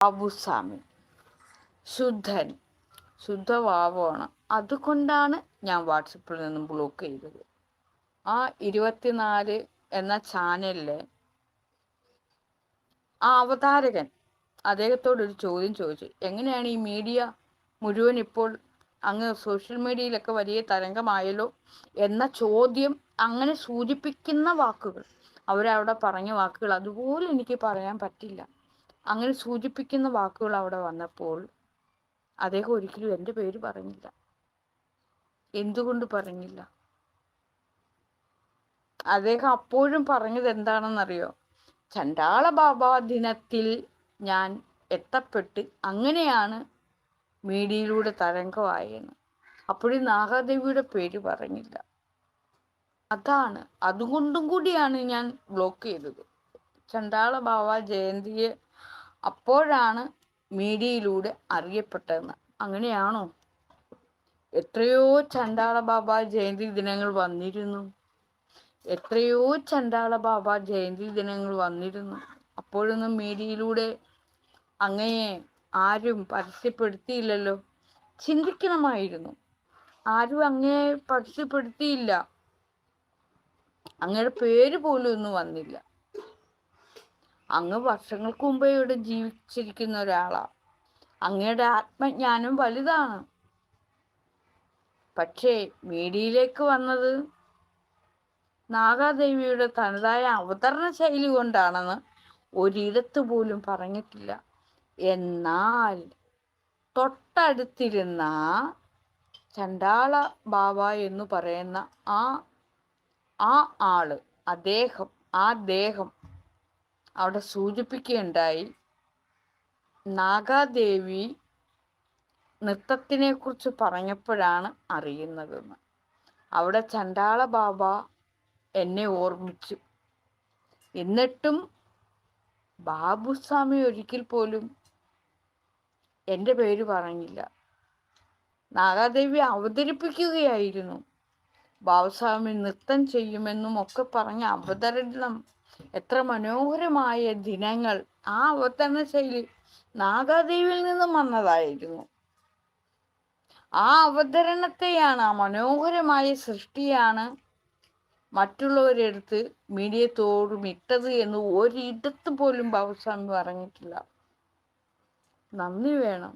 ബാബുസ്വാമി ശുദ്ധൻ, ശുദ്ധവാവാണ്. അതുകൊണ്ടാണ് ഞാൻ വാട്സപ്പിൽ നിന്നും ബ്ലോക്ക് ചെയ്തത്. ആ 24 എന്ന ചാനലിലെ ആ അവതാരകൻ അദ്ദേഹത്തോടൊരു ചോദ്യം ചോദിച്ചു. എങ്ങനെയാണ് ഈ മീഡിയ മുഴുവൻ ഇപ്പോൾ അങ്ങ് സോഷ്യൽ മീഡിയയിലൊക്കെ വലിയ തരംഗമായല്ലോ എന്ന ചോദ്യം അങ്ങനെ സൂചിപ്പിക്കുന്ന വാക്കുകൾ, അവരവിടെ പറഞ്ഞ വാക്കുകൾ അതുപോലെ എനിക്ക് പറയാൻ പറ്റില്ല. അങ്ങനെ സൂചിപ്പിക്കുന്ന വാക്കുകൾ അവിടെ വന്നപ്പോൾ അദ്ദേഹം ഒരിക്കലും എൻ്റെ പേര് പറഞ്ഞില്ല. എന്തുകൊണ്ട് പറഞ്ഞില്ല? അദ്ദേഹം അപ്പോഴും പറഞ്ഞത് എന്താണെന്നറിയോ? ചണ്ടാള ബാബ ദിനത്തിൽ ഞാൻ എത്തപ്പെട്ട് അങ്ങനെയാണ് മീഡിയയിലൂടെ തരംഗമായെന്ന്. അപ്പോഴും നാഗാദേവിയുടെ പേര് പറഞ്ഞില്ല. അതാണ്, അതുകൊണ്ടും കൂടിയാണ് ഞാൻ ബ്ലോക്ക് ചെയ്തത്. ചണ്ടാള ബാബ ജയന്തിയെ അപ്പോഴാണ് മീഡിയയിലൂടെ അറിയപ്പെട്ടതെന്ന്. അങ്ങനെയാണോ? എത്രയോ ചണ്ടാള ബാബ ജയന്തി ദിനങ്ങൾ വന്നിരുന്നു. എത്രയോ ചണ്ടാള ബാബ ജയന്തി ദിനങ്ങൾ വന്നിരുന്നു. അപ്പോഴൊന്നും മീഡിയയിലൂടെ അങ്ങയെ ആരും പരസ്യപ്പെടുത്തിയില്ലല്ലോ. ചിന്തിക്കണമായിരുന്നു. ആരും അങ്ങയെ പരസ്യപ്പെടുത്തിയില്ല. അങ്ങയുടെ പേര് പോലും ഒന്നും വന്നില്ല. അങ്ങ് വർഷങ്ങൾക്ക് മുമ്പേ ഇവിടെ ജീവിച്ചിരിക്കുന്ന ഒരാളാണ്. അങ്ങയുടെ ആത്മജ്ഞാനം വലുതാണ്. പക്ഷേ മീഡിയയിലേക്ക് വന്നത് നാഗാദേവിയുടെ തനതായ അവതരണ ശൈലി കൊണ്ടാണെന്ന് ഒരിടത്ത് പോലും പറഞ്ഞിട്ടില്ല. എന്നാൽ തൊട്ടടുത്തിരുന്ന ചണ്ടാള ബാബ എന്ന് പറയുന്ന ആ ആള്, ദേഹം അവിടെ സൂചിപ്പിക്കുകയുണ്ടായി, നാഗാദേവി നൃത്തത്തിനെ കുറിച്ച് പറഞ്ഞപ്പോഴാണ് അറിയുന്നതെന്ന്. അവിടെ ചണ്ടാള ബാബ എന്നെ ഓർമ്മിച്ചു. എന്നിട്ടും ബാബുസ്വാമി ഒരിക്കൽ പോലും എൻ്റെ പേര് പറഞ്ഞില്ല. നാഗാദേവി അവതരിപ്പിക്കുകയായിരുന്നു. ബാബുസ്വാമി നൃത്തം ചെയ്യുമെന്നും ഒക്കെ പറഞ്ഞ അവതരണം, എത്ര മനോഹരമായ ദിനങ്ങൾ! ആ അവതരണ ശൈലി നാഗാദേവിയിൽ നിന്നും വന്നതായിരുന്നു. ആ അവതരണത്തെയാണ്, ആ മനോഹരമായ സൃഷ്ടിയാണ് മറ്റുള്ളവരെടുത്ത് മീഡിയ തോറും ഇട്ടത് എന്ന് ഒരിടത്ത് പോലും ബാബുസ്വാമി പറഞ്ഞിട്ടില്ല. നന്ദി വേണം.